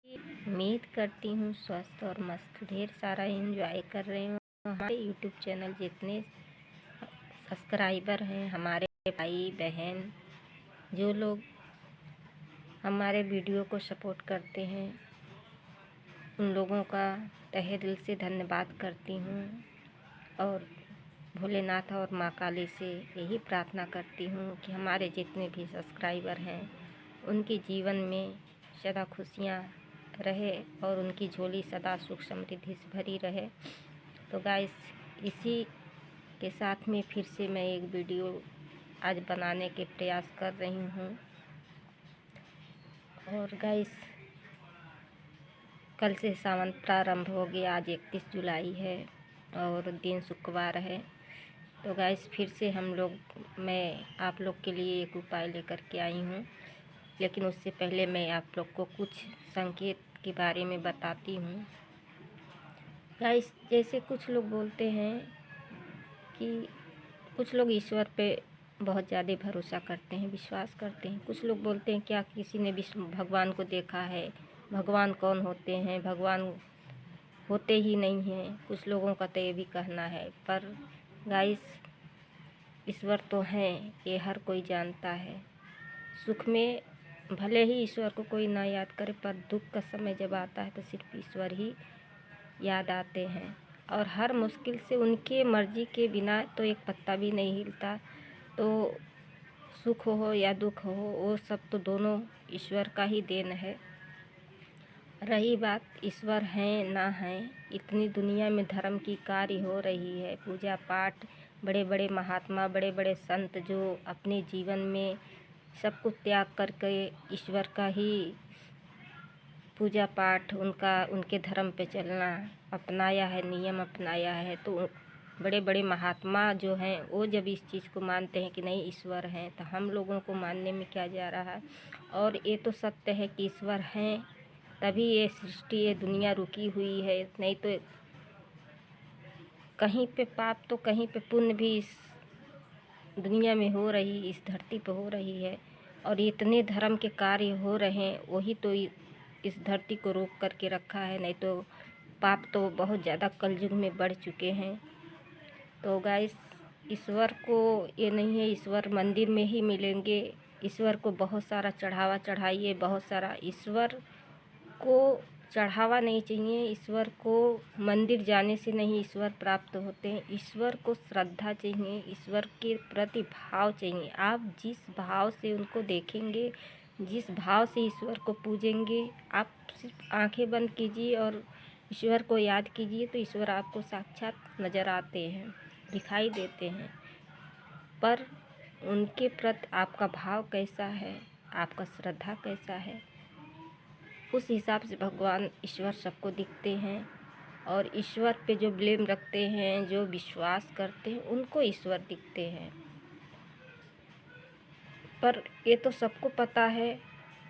उम्मीद करती हूँ स्वस्थ और मस्त ढेर सारा एंजॉय कर रहे हो। हमारे यूट्यूब चैनल जितने सब्सक्राइबर हैं, हमारे भाई बहन जो लोग हमारे वीडियो को सपोर्ट करते हैं, उन लोगों का तहे दिल से धन्यवाद करती हूँ। और भोलेनाथ और माँ काली से यही प्रार्थना करती हूँ कि हमारे जितने भी सब्सक्राइबर हैं उनके जीवन में सदा खुशियाँ रहे और उनकी झोली सदा सुख समृद्धि से भरी रहे। तो गाइस, इसी के साथ में फिर से मैं एक वीडियो आज बनाने के प्रयास कर रही हूँ। और गाइस, कल से सावन प्रारंभ हो गया। आज 31 जुलाई है और दिन शुक्रवार है। तो गाइस, फिर से मैं आप लोग के लिए एक उपाय लेकर के आई हूँ। लेकिन उससे पहले मैं आप लोग को कुछ संकेत के बारे में बताती हूँ। गाइस, जैसे कुछ लोग बोलते हैं कि कुछ लोग ईश्वर पे बहुत ज़्यादा भरोसा करते हैं, विश्वास करते हैं। कुछ लोग बोलते हैं क्या किसी ने भगवान को देखा है? भगवान कौन होते हैं? भगवान होते ही नहीं हैं। कुछ लोगों का तो ये भी कहना है। पर गाइस, ईश्वर तो हैं, ये हर कोई जानता है। सुख में भले ही ईश्वर को कोई ना याद करे, पर दुख का समय जब आता है तो सिर्फ ईश्वर ही याद आते हैं। और हर मुश्किल से उनके मर्जी के बिना तो एक पत्ता भी नहीं हिलता। तो सुख हो या दुख हो, वो सब तो दोनों ईश्वर का ही देन है। रही बात ईश्वर हैं ना हैं, इतनी दुनिया में धर्म की कार्य हो रही है, पूजा पाठ, बड़े बड़े महात्मा, बड़े बड़े संत जो अपने जीवन में सब कुछ त्याग करके ईश्वर का ही पूजा पाठ, उनके धर्म पे चलना अपनाया है, नियम अपनाया है। तो बड़े बड़े महात्मा जो हैं वो जब इस चीज़ को मानते हैं कि नहीं ईश्वर हैं, तो हम लोगों को मानने में क्या जा रहा है। और ये तो सत्य है कि ईश्वर हैं, तभी ये सृष्टि, ये दुनिया रुकी हुई है। नहीं तो कहीं पे पाप तो कहीं पे पुण्य भी इस दुनिया में हो रही, इस धरती पे हो रही है। और इतने धर्म के कार्य हो रहे हैं, वही तो इस धरती को रोक करके रखा है। नहीं तो पाप तो बहुत ज़्यादा कलयुग में बढ़ चुके हैं। तो गाइस, ईश्वर को ये नहीं है ईश्वर मंदिर में ही मिलेंगे। ईश्वर को बहुत सारा चढ़ावा चढ़ाइए, बहुत सारा। ईश्वर को चढ़ावा नहीं चाहिए, ईश्वर को मंदिर जाने से नहीं ईश्वर प्राप्त होते हैं। ईश्वर को श्रद्धा चाहिए, ईश्वर के प्रति भाव चाहिए। आप जिस भाव से उनको देखेंगे, जिस भाव से ईश्वर को पूजेंगे, आप सिर्फ आंखें बंद कीजिए और ईश्वर को याद कीजिए तो ईश्वर आपको साक्षात नज़र आते हैं, दिखाई देते हैं। पर उनके प्रति आपका भाव कैसा है, आपका श्रद्धा कैसा है, उस हिसाब से भगवान ईश्वर सबको दिखते हैं। और ईश्वर पे जो ब्लेम रखते हैं, जो विश्वास करते हैं, उनको ईश्वर दिखते हैं। पर ये तो सबको पता है,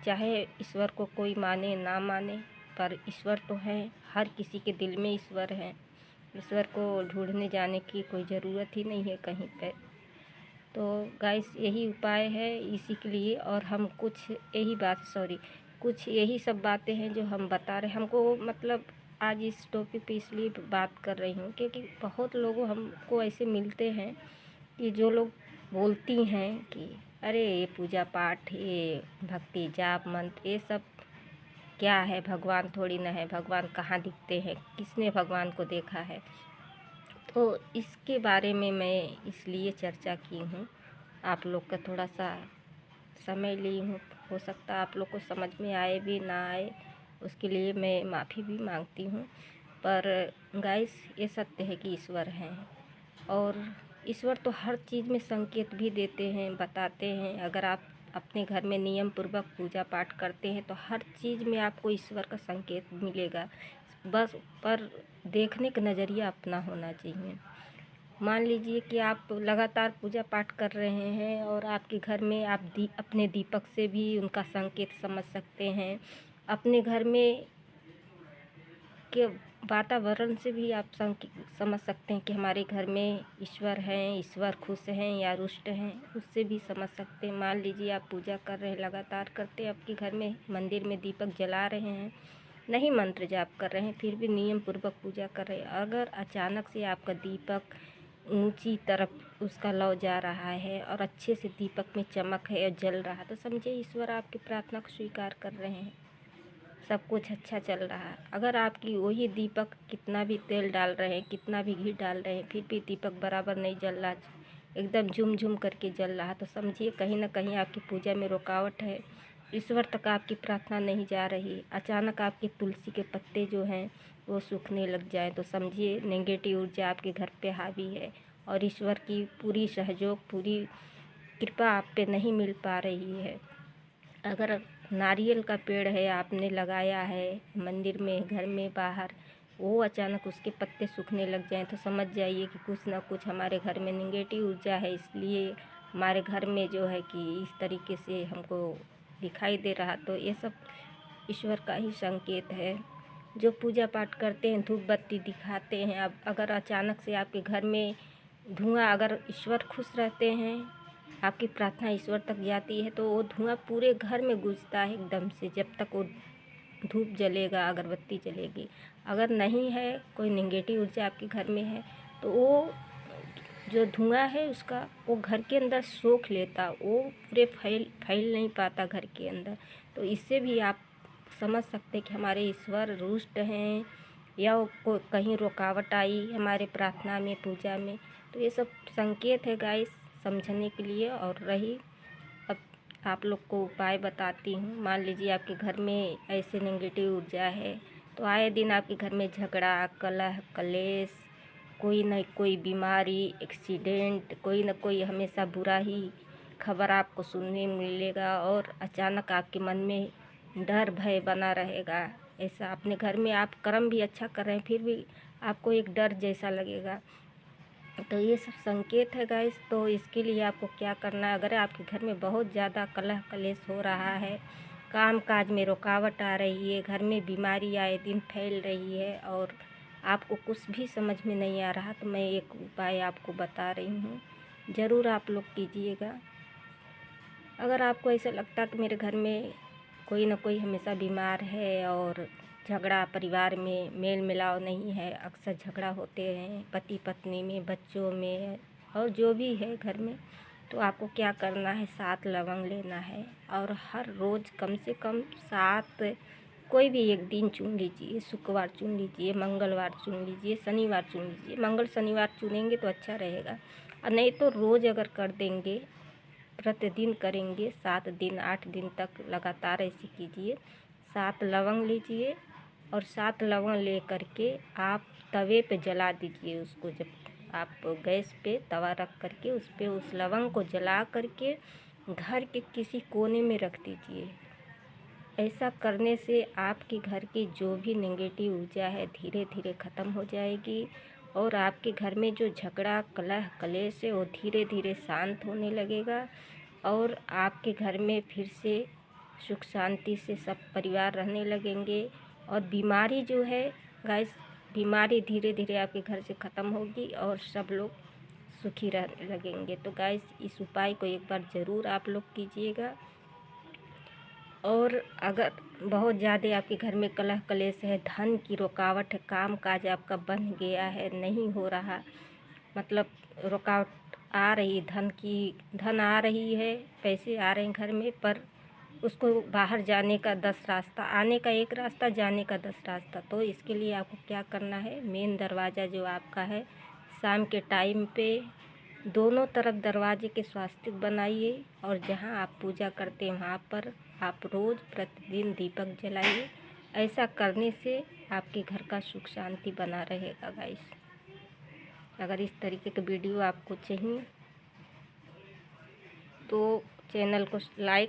चाहे ईश्वर को कोई माने ना माने, पर ईश्वर तो है, हर किसी के दिल में ईश्वर है। ईश्वर को ढूंढने जाने की कोई ज़रूरत ही नहीं है कहीं पे। तो गाइस, यही उपाय है इसी के लिए। और हम कुछ यही सब बातें हैं जो हम बता रहे हैं। हमको मतलब आज इस टॉपिक पे इसलिए बात कर रही हूँ क्योंकि बहुत लोग हमको ऐसे मिलते हैं कि जो लोग बोलती हैं कि अरे ये पूजा पाठ, ये भक्ति, जाप, मंत्र, ये सब क्या है, भगवान थोड़ी ना है, भगवान कहाँ दिखते हैं, किसने भगवान को देखा है। तो इसके बारे में मैं इसलिए चर्चा की हूँ, आप लोग का थोड़ा सा समय ली हूँ। हो सकता है आप लोग को समझ में आए भी ना आए, उसके लिए मैं माफ़ी भी मांगती हूँ। पर गाइस, ये सत्य है कि ईश्वर हैं और ईश्वर तो हर चीज़ में संकेत भी देते हैं, बताते हैं। अगर आप अपने घर में नियम पूर्वक पूजा पाठ करते हैं तो हर चीज़ में आपको ईश्वर का संकेत मिलेगा। बस पर देखने का नज़रिया अपना होना चाहिए। मान लीजिए कि आप लगातार पूजा पाठ कर रहे हैं और आपके घर में आप अपने दीपक से भी उनका संकेत समझ सकते हैं। अपने घर में के वातावरण से भी आप समझ सकते हैं कि हमारे घर में ईश्वर हैं, ईश्वर खुश हैं या रुष्ट हैं, उससे भी समझ सकते हैं। मान लीजिए आप पूजा कर रहे हैं, लगातार करते हैं, आपके घर में मंदिर में दीपक जला रहे हैं नहीं मंत्र जाप कर रहे हैं, फिर भी नियम पूर्वक पूजा कर रहे हैं, अगर अचानक से आपका दीपक ऊंची तरफ उसका लौ जा रहा है और अच्छे से दीपक में चमक है और जल रहा है, तो समझिए ईश्वर आपकी प्रार्थना को स्वीकार कर रहे हैं, सब कुछ अच्छा चल रहा है। अगर आपकी वही दीपक कितना भी तेल डाल रहे हैं, कितना भी घी डाल रहे हैं, फिर भी दीपक बराबर नहीं जल रहा, एकदम झुम झुम करके जल रहा, तो समझिए कहीं ना कहीं आपकी पूजा में रुकावट है, ईश्वर तक आपकी प्रार्थना नहीं जा रही। अचानक आपके तुलसी के पत्ते जो हैं वो सूखने लग जाए, तो समझिए नेगेटिव ऊर्जा आपके घर पे हावी है और ईश्वर की पूरी सहयोग, पूरी कृपा आप पे नहीं मिल पा रही है। अगर नारियल का पेड़ है, आपने लगाया है मंदिर में, घर में, बाहर, वो अचानक उसके पत्ते सूखने लग जाएं, तो समझ जाइए कि कुछ ना कुछ हमारे घर में नेगेटिव ऊर्जा है, इसलिए हमारे घर में जो है कि इस तरीके से हमको दिखाई दे रहा। तो ये सब ईश्वर का ही संकेत है। जो पूजा पाठ करते हैं, धूप बत्ती दिखाते हैं, अब अगर अचानक से आपके घर में धुआं, अगर ईश्वर खुश रहते हैं, आपकी प्रार्थना ईश्वर तक जाती है, तो वो धुआं पूरे घर में गूंजता है एकदम से, जब तक वो धूप जलेगा, अगरबत्ती जलेगी। अगर नहीं है, कोई नेगेटिव ऊर्जा आपके घर में है, तो वो जो धुआं है उसका वो घर के अंदर सोख लेता, वो पूरे फैल नहीं पाता घर के अंदर। तो इससे भी आप समझ सकते हैं कि हमारे ईश्वर रुष्ट हैं या वो कहीं रुकावट आई हमारे प्रार्थना में, पूजा में। तो ये सब संकेत है गाइस, समझने के लिए। और रही, अब आप लोग को उपाय बताती हूँ। मान लीजिए आपके घर में ऐसे नेगेटिव ऊर्जा है, तो आए दिन आपके घर में झगड़ा, कलह, कलेश, कोई न कोई बीमारी, एक्सीडेंट, कोई न कोई हमेशा बुरा ही खबर आपको सुनने मिलेगा और अचानक आपके मन में डर भय बना रहेगा। ऐसा अपने घर में आप कर्म भी अच्छा कर रहे हैं, फिर भी आपको एक डर जैसा लगेगा। तो ये सब संकेत है गाइस। तो इसके लिए आपको क्या करना है, अगर आपके घर में बहुत ज़्यादा कलह कलेश हो रहा है, काम काज में रुकावट आ रही है, घर में बीमारी आए दिन फैल रही है और आपको कुछ भी समझ में नहीं आ रहा, तो मैं एक उपाय आपको बता रही हूँ, ज़रूर आप लोग कीजिएगा। अगर आपको ऐसा लगता कि मेरे घर में कोई ना कोई हमेशा बीमार है और झगड़ा परिवार में मेल मिलाव नहीं है, अक्सर झगड़ा होते हैं पति पत्नी में, बच्चों में और जो भी है घर में, तो आपको क्या करना है, 7 लवंग लेना है और हर रोज़ कम से कम 7, कोई भी एक दिन चुन लीजिए, शुक्रवार चुन लीजिए, मंगलवार चुन लीजिए, शनिवार चुन लीजिए। मंगल शनिवार चुनेंगे तो अच्छा रहेगा, और नहीं तो रोज़ अगर कर देंगे, प्रतिदिन करेंगे, 7 दिन 8 दिन तक लगातार ऐसे कीजिए। 7 लवंग लीजिए और 7 लवंग ले करके आप तवे पे जला दीजिए उसको। जब आप गैस पे तवा रख करके उस पे उस लवंग को जला करके घर के किसी कोने में रख दीजिए। ऐसा करने से आपके घर की जो भी नेगेटिव ऊर्जा है धीरे धीरे ख़त्म हो जाएगी और आपके घर में जो झगड़ा कलह कलेश है वो धीरे धीरे शांत होने लगेगा और आपके घर में फिर से सुख शांति से सब परिवार रहने लगेंगे। और बीमारी जो है गाइस, बीमारी धीरे धीरे आपके घर से ख़त्म होगी और सब लोग सुखी रहने लगेंगे। तो गाइस, इस उपाय को एक बार ज़रूर आप लोग कीजिएगा। और अगर बहुत ज़्यादा आपके घर में कलह कलेश है, धन की रुकावट है, काम काज आपका बंद गया है, नहीं हो रहा, मतलब रुकावट आ रही, धन आ रही है, पैसे आ रहे हैं घर में, पर उसको बाहर जाने का 10 रास्ता, आने का एक रास्ता, जाने का 10 रास्ता। तो इसके लिए आपको क्या करना है, मेन दरवाज़ा जो आपका है, शाम के टाइम पे दोनों तरफ दरवाजे के स्वास्तिक बनाइए और जहाँ आप पूजा करते हैं वहाँ पर आप रोज़ प्रतिदिन दीपक जलाइए। ऐसा करने से आपके घर का सुख शांति बना रहेगा गाइस। अगर इस तरीके के वीडियो आपको चाहिए तो चैनल को लाइक